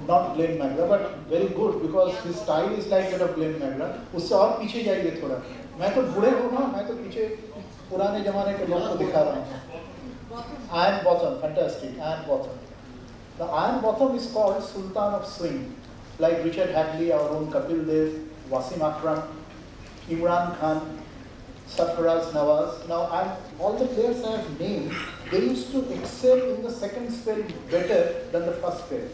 Not Glenn Magra, but very good because his style is like that of Glenn Magra. उससे और पीछे जाइए थोड़ा. मैं तो बूढ़े हूँ ना, मैं तो पीछे पुराने जमाने के लोग को दिखा रहा हूँ. Iron Bottom, fantastic. Iron Bottom. The Iron Bottom is called Sultan of Swing, like Richard Hadley, our own Kapil Dev, Wasim Akram, Imran Khan, Sarfaraz Nawaz. Now, all the players I have named, they used to excel in the second spell better than the first spell.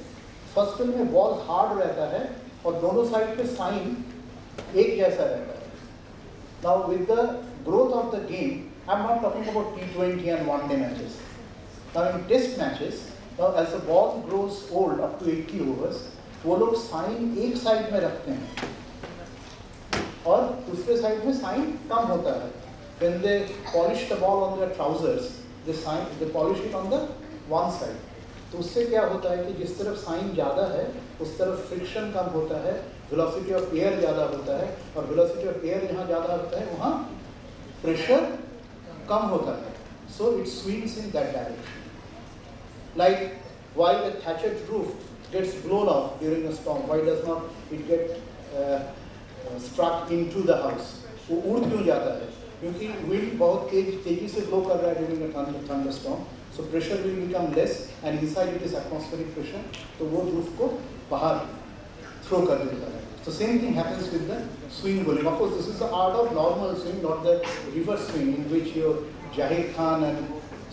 First spell में ball hard रहता है और दोनों side पे sign एक जैसा रहता है. Now with the growth of the game, I am not talking about T20 and one day matches. Now in test matches, now as the ball grows old up to 80 overs, वो लोग sign एक side में रखते हैं और दूसरे side में sign कम होता है. When they polish the ball on their trousers, they polish it on the one side. तो उससे क्या होता है कि जिस तरफ साइन ज़्यादा है उस तरफ फ्रिक्शन कम होता है, वेलोसिटी ऑफ एयर ज़्यादा होता है, और वेलोसिटी ऑफ एयर जहाँ ज़्यादा होता है वहाँ प्रेशर कम होता है. So it swings in that direction. Like why the thatched roof gets blown off during a storm, why does not it get struck into the house? वो उड़ क्यों जाता है? क्योंकि विंड बहुत तेजी से ब्लो कर रहा है during a thunderstorm. So pressure will become less and inside it is atmospheric pressure. तो वो roof को बाहर throw कर देता है. So same thing happens with the swing bowling. Of course, this is the art of normal swing, not the reverse swing in which your Jahir Khan and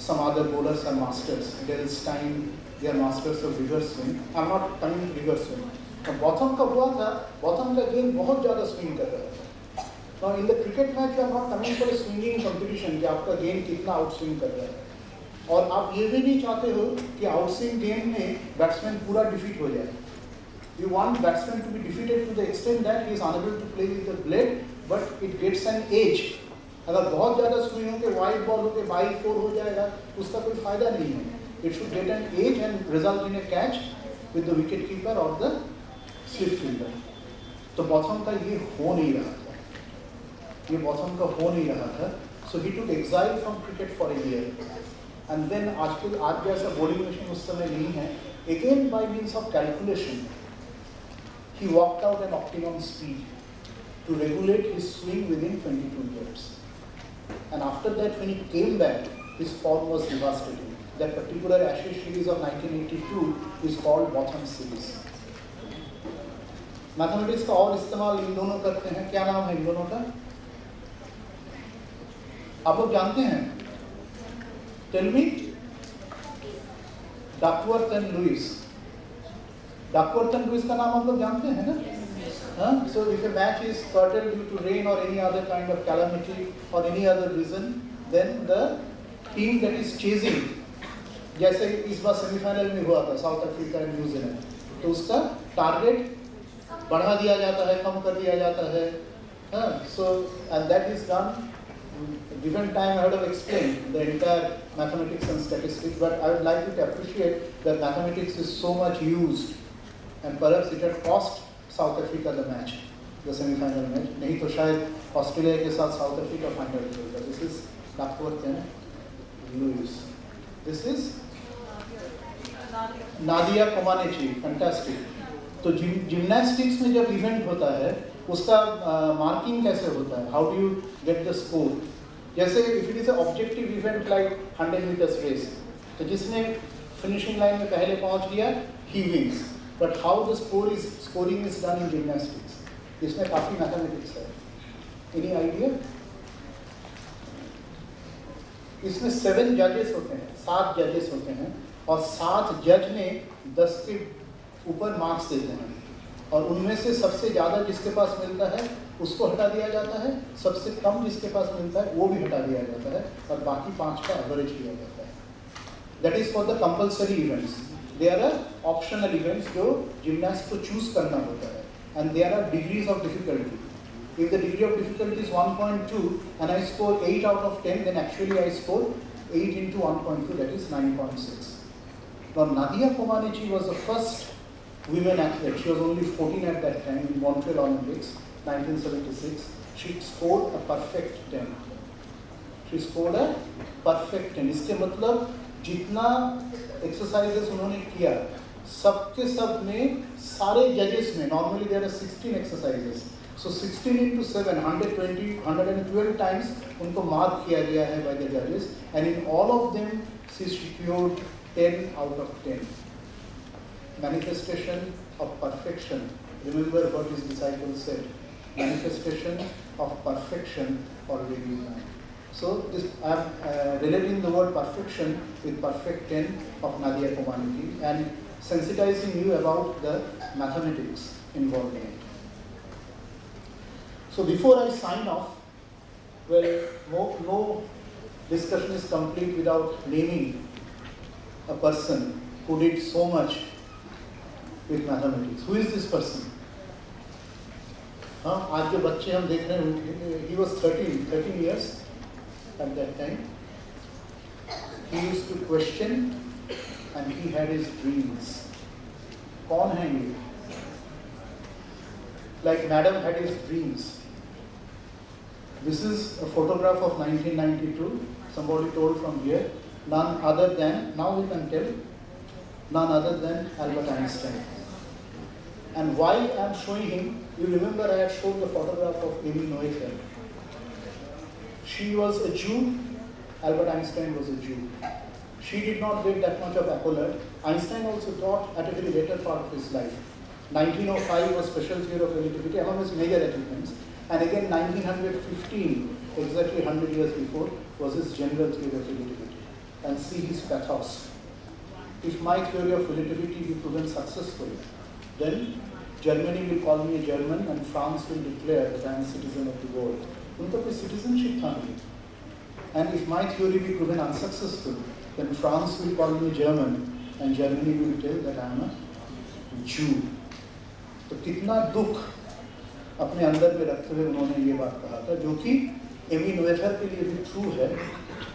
some other bowlers are masters. Del Stein, they are masters of reverse swing. I'm not coming to reverse swing. तो bottom का हुआ था, bottom का game बहुत ज़्यादा swing कर रहा था. Now in the cricket match, you are not coming for a swinging competition कि आपका गेम कितना आउट स्विंग कर रहा है. और आप ये भी नहीं चाहते हो कि आउटस्विंग गेम में बैट्समैन पूरा डिफीट हो जाए. You want batsman to be defeated to the extent that he is unable to play with the blade, but it gets an edge. अगर बहुत ज़्यादा स्विंग हो के वाइड बॉल हो के बाई 4 हो जाएगा, उसका कोई फायदा नहीं है. It should get an edge and result in a catch with the wicketkeeper और द स्लिप फील्डर. तो बॉथम का ये हो नहीं रहा था, ये बॉथम का हो नहीं रहा था. So he took exile from cricket for a year. And then आज जैसा bowling machine उस समय नहीं है. Again by means of calculation, he worked out an optimum speed to regulate his swing within 22 yards. And after that, when he came back, his form was devastating. That particular Ashes series of 1982 is called Botham series. Mathematics का और इस्तेमाल इन दोनों करते हैं. क्या नाम है इन दोनों का? आप लोग जानते हैं? Tell me. Duckworth and Lewis. Duckworth and Lewis का नाम आप लोग जानते हैं ना? So if a match is curtailed due to rain or any other kind of calamity or any other reason, then the team that is chasing, जैसे इस बार semifinal में हुआ था साउथ अफ्रीका एंड न्यूजीलैंड, तो उसका टारगेट बढ़ा दिया जाता है, कम कर दिया जाता है. So and that is done. Different time I would have explained the entire mathematics and statistics, but I would like you to appreciate that mathematics is so much used, and perhaps it had cost South Africa the match, the semi-final match. नहीं तो शायद Australia के साथ South Africa final खेलेगा. This is Duckworth and Lewis. This is Nadia Comaneci. Fantastic. तो gymnastics में जब event होता है उसका मार्किंग कैसे होता है? How do you get the score? जैसे if it is a objective event like 100 meters race, तो जिसने फिनिशिंग लाइन में पहले पहुंच गया he wins. But how the scoring is done in gymnastics? इसमें काफ़ी मैथमेटिक्स है. Any idea? इसमें 7 जजेस होते हैं, 7 जजेस होते हैं, और 7 जज ने 10 के ऊपर मार्क्स देते हैं, और उनमें से सबसे ज़्यादा जिसके पास मिलता है उसको हटा दिया जाता है, सबसे कम जिसके पास मिलता है वो भी हटा दिया जाता है, और बाकी 5 का एवरेज किया जाता है. That is for the compulsory events. There are optional events जो जिम्नास्ट को चूज करना होता है, and there are degrees of difficulty. If the degree of difficulty is 1.2 and I score 8 out of 10, then actually I score 8 into 1.2, that is 9.6. Now Nadia Comaneci was the first women athlete. She was only 14 at that time in Montreal Olympics, 1976. She scored a perfect 10. She scored a perfect 10. इसके मतलब जितना exercises उन्होंने किया, सबके सब में सारे जजेस में normally there are 16 exercises, so 16 into 7 112 times उनको मार्क किया गया है बाय द जजेस, and in all of them she secured 10 out of 10. Manifestation of perfection. Remember what his disciples said. Manifestation of perfection already done. So this I am relating the word perfection with perfect 10 of Nadia Comaneci and sensitizing you about the mathematics involved in it. So before I sign off, well, no discussion is complete without naming a person who did so much with mathematics. Who is this person? हाँ, आज जो बच्चे हम देख रहे हैं, he was 13 years at that time. He used to question and he had his dreams. कौन है ये? Like Madam had his dreams. This is a photograph of 1992. Somebody told from here. None other than, now we can tell, none other than Albert Einstein. And why I am showing him, you remember I had shown the photograph of Amy Noether. She was a Jew, Albert Einstein was a Jew. She did not get that much of accolade. Einstein also taught at a very later part of his life. 1905 was special theory of relativity, among his major achievements. And again 1915, exactly 100 years before, was his general theory of relativity. And see his pathos. If my theory of relativity be proven successful, then Germany will call me a German and France will declare that I am a citizen of the world. उनका कोई citizenship था नहीं. And if my theory be proven unsuccessful, then France will call me German and Germany will tell that I am a Jew. तो कितना दुख अपने अंदर में रखते हुए उन्होंने ये बात कहा था, जो कि एमी नोएथर के लिए भी ट्रू है.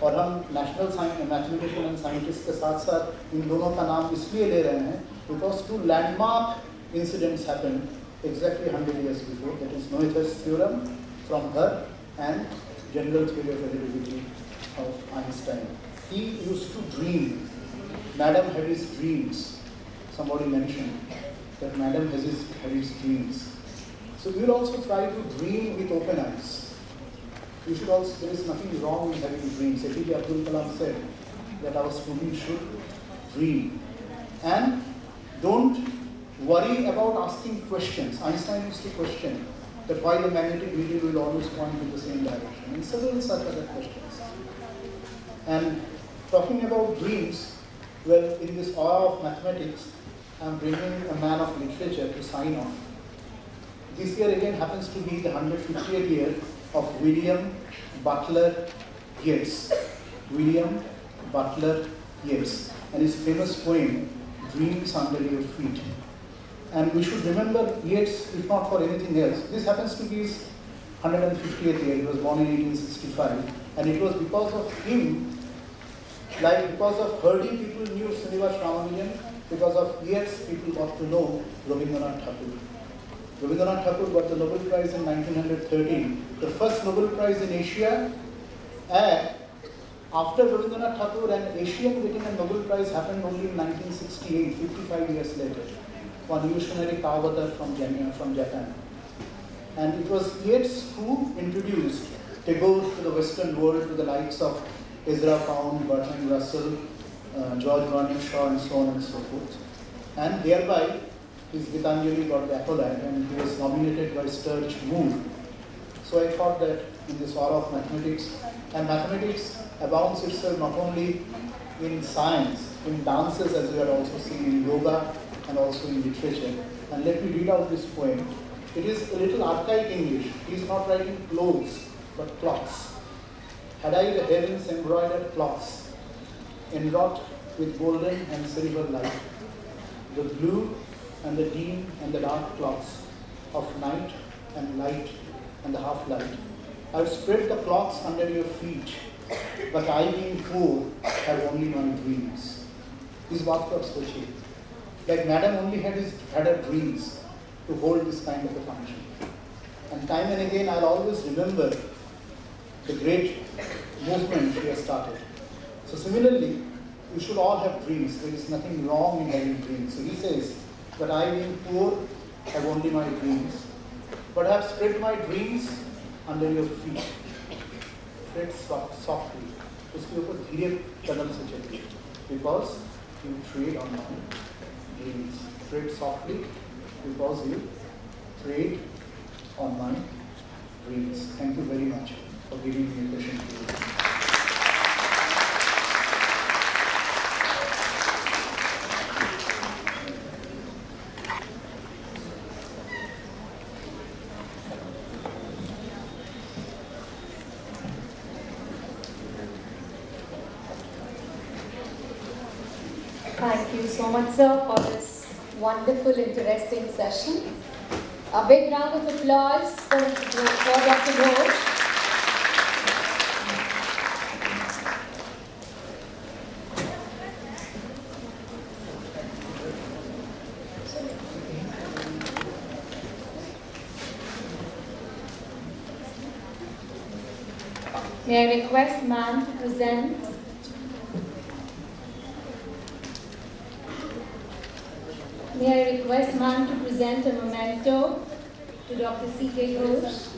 और हम नेशनल मैथमेटिशियन एंड साइंटिस्ट के साथ साथ इन दोनों का नाम इसलिए ले रहे हैं because two landmark incidents happened exactly 100 years before. That is Noether's theorem from her and general theory of relativity of Einstein. He used to dream. Madam had his dreams. Somebody mentioned that Madam had his dreams. So we will also try to dream with open eyes. You should also, there is nothing wrong in having dreams. APJ Abdul Kalam said that our students should dream. And don't worry about asking questions. Einstein used to question that why the magnetic needle will always point in the same direction, and several such other questions. And talking about dreams, well, in this hour of mathematics, I am bringing a man of literature to sign off. This year again happens to be the 150th year of William Butler Yeats. William Butler Yeats, and his famous poem, Dreams Under Your Feet. And we should remember Yeats, if not for anything else. This happens to be his 150th year. He was born in 1865. And it was because of him, like because of Hardy, people knew Srinivas Ramanujan. Because of Yeats, people got to know Rabindranath Tagore. Rabindranath Tagore got the Nobel Prize in 1913. The first Nobel Prize in Asia. And after Rabindranath Tagore, an Asian getting a Nobel Prize happened only in 1968, 55 years later. One missionary Kawabata from Japan. And it was Yeats who introduced Tagore to the Western world, to the likes of Ezra Pound, Bertrand Russell, George Bernard Shaw, and so on and so forth. And thereby, his Gitanjali got the accolade and he was nominated by Sturge Moore. So I thought that in this hour of mathematics, and mathematics abounds itself not only in science, in dances as we are also seeing in yoga, and also in literature. And let me read out this poem. It is a little archaic English. He is not writing clothes, but clocks. Had I the heavens embroidered clocks, enwrought with golden and silver light, the blue and the dim and the dark clocks of night and light and the half light. I have spread the clocks under your feet, but I being poor have only my dreams. These बात को आप सोचिए. Like Madam only had her dreams to hold this kind of a function. And time and again, I'll always remember the great movement she has started. So similarly, you should all have dreams. There is nothing wrong in having dreams. So he says, but I being poor have only my dreams, but have spread my dreams under your feet. Tread softly. उसके ऊपर धीरे कदम से चलिए. Because you tread on my dreams. Tread softly because you tread on my dreams. Thank you very much for giving me a question to you. Thank you so much, sir, for this wonderful, interesting session. A big round of applause for Dr. Ghosh. May I request ma'am to present a memento to Dr. C.K. Ghosh.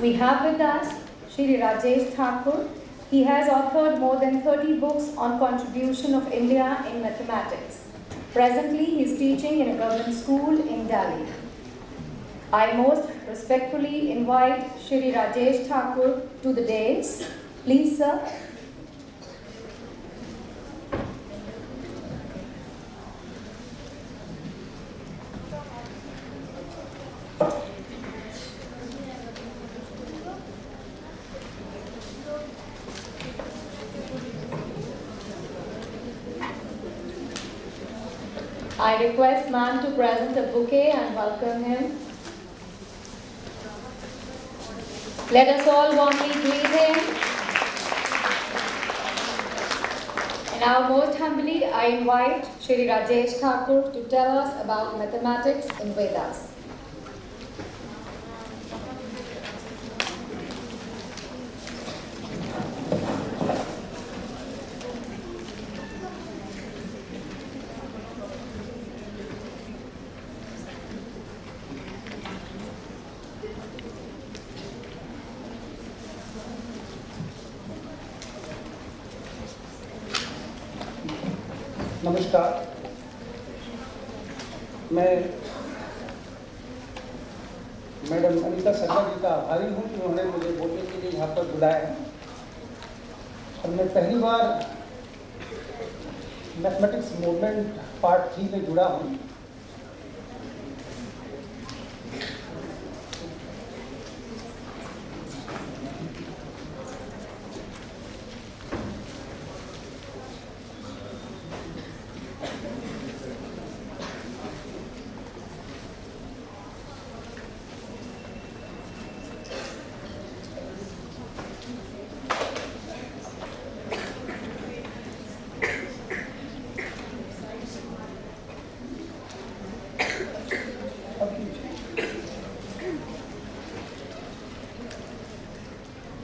We have with us Shri Rajesh Thakur. He has authored more than 30 books on contribution of India in mathematics. Presently, he is teaching in a government school in Delhi. I most respectfully invite Shri Rajesh Thakur to the dais. Please, sir. I request ma'am to present a bouquet and welcome him. Let us all warmly greet him. And now most humbly I invite Shri Rajesh Thakur to tell us about mathematics in Vedas. नमस्कार, मैं madam Anita Sharma ji का आभारी हूँ कि उन्होंने मुझे बोलने के लिए यहाँ पर बुलाया है। और मैं पहली बार मैथमेटिक्स मूवमेंट पार्ट 3 में जुड़ा हूँ।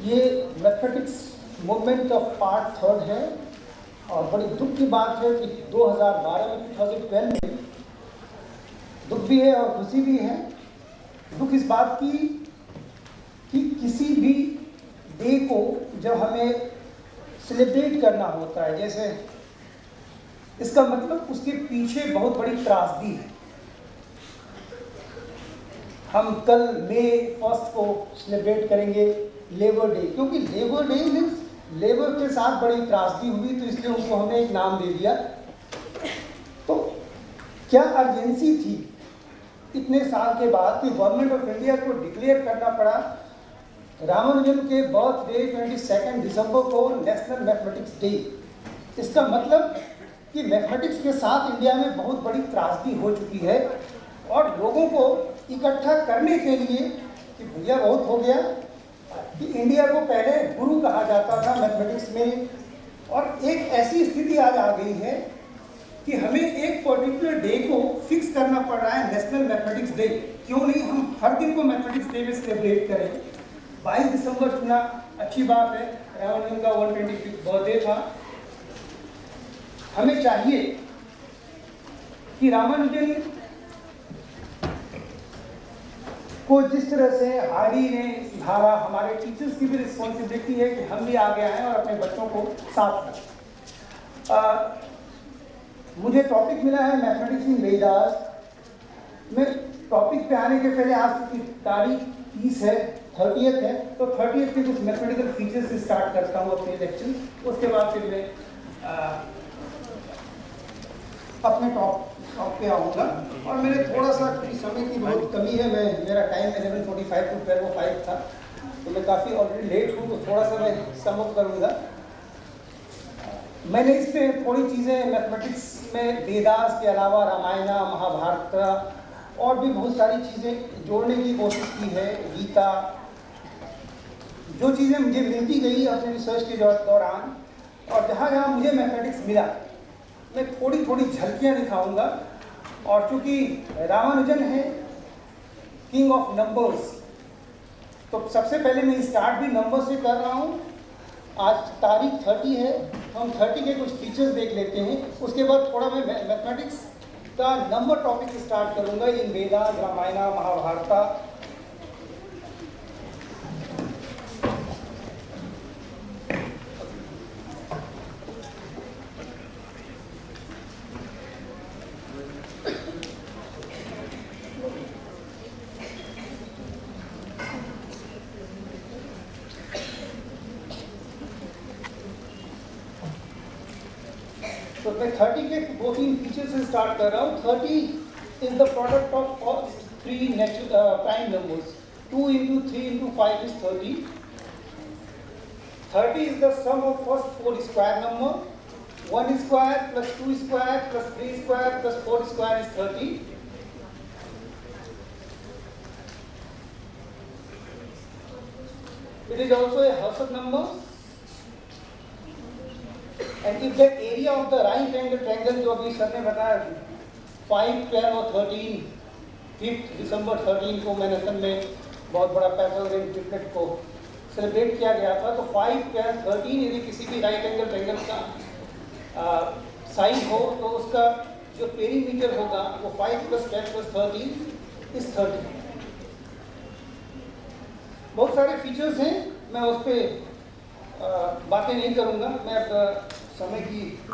ये मैथमेटिक्स मूवमेंट ऑफ पार्ट 3 है और बड़ी दुख की बात है कि 2012 में दुख भी है और खुशी भी है। दुख इस बात की कि किसी भी डे को जब हमें सेलिब्रेट करना होता है, जैसे इसका मतलब उसके पीछे बहुत बड़ी त्रासदी है। हम कल मई 1 को सेलिब्रेट करेंगे लेबर डे, क्योंकि लेबर डे मीन्स लेबर के साथ बड़ी त्रासदी हुई, तो इसलिए उनको हमने एक नाम दे दिया। तो क्या अर्जेंसी थी इतने साल के बाद कि गवर्नमेंट ऑफ इंडिया को डिक्लेयर करना पड़ा रामानुजन के बर्थडे 22 दिसंबर को नेशनल मैथमेटिक्स डे। इसका मतलब कि मैथमेटिक्स के साथ इंडिया में बहुत बड़ी त्रासदी हो चुकी है और लोगों को इकट्ठा करने के लिए कि भैया बहुत हो गया कि इंडिया को पहले गुरु कहा जाता था मैथमेटिक्स में, और एक ऐसी स्थिति आज आ गई है कि हमें एक पर्टिकुलर डे को फिक्स करना पड़ रहा है, नेशनल मैथमेटिक्स डे। क्यों नहीं हम हर दिन को मैथमेटिक्स डे में सेलिब्रेट करें। 22 दिसंबर चुना, अच्छी बात है, रामानुजन का 125th बर्थडे था। हमें चाहिए कि रामानुजन को जिस तरह से हार्डी ने सुधारा, हमारे टीचर्स की भी रिस्पॉन्सिबिलिटी है कि हम भी आगे आएं और अपने बच्चों को साथ दें। मुझे टॉपिक मिला है मैथमेटिक्स इन वेदास। मैं टॉपिक पे आने के पहले आज की तारीख 30 है, 30th है, तो 30th के कुछ मैथमेटिकल फीचर्स से स्टार्ट करता हूँ अपने लेक्चर। उसके बाद फिर मैं अपने टॉप पे आऊँगा। और मेरे थोड़ा सा समय की बहुत कमी है, मेरा टाइम 11:45 to 12:05 था, तो मैं काफ़ी ऑलरेडी लेट हूँ, तो थोड़ा सा मैं सम अप करूँगा। मैंने इस पे थोड़ी चीज़ें मैथमेटिक्स में वेदास के अलावा रामायण, महाभारत और भी बहुत सारी चीज़ें जोड़ने की कोशिश की है, गीता, जो चीज़ें मुझे मिलती गई अपने रिसर्च के दौरान और जहाँ जहाँ मुझे मैथमेटिक्स मिला, मैं थोड़ी थोड़ी झलकियाँ दिखाऊंगा। और चूँकि रामानुजन है किंग ऑफ नंबर्स, तो सबसे पहले मैं स्टार्ट भी नंबर से कर रहा हूँ। आज तारीख 30 है, हम 30 के कुछ फीचर्स देख लेते हैं। उसके बाद थोड़ा मैं मैथमेटिक्स का नंबर टॉपिक स्टार्ट करूँगा इन वेदास, रामायण, महाभारत। तो मैं 30 के 2-3 फीचर्स से स्टार्ट कर रहा हूँ। 30 is the product of first 3 prime numbers. 2 into 3 into 5 is 30. 30 is the sum of first 4 square number. 1 square plus 2 square plus 3 square plus 4 square is 30. It is also a Hausser number. And if the area of the right angle triangle जो अभी sir ने बताया 5, 12 और 13, 5 दिसंबर 13 को Manhattan में बहुत बड़ा Pythagorean triplet को सेलिब्रेट किया गया था, तो 5, 12, 13 यदि किसी भी राइट एंगल ट्रायंगल का साइड हो तो उसका जो पेरीमीटर होगा वो 5 + 10 + 13 is 30। बहुत सारे फीचर्स हैं, मैं उस पर बातें नहीं करूँगा। मैं अब समय की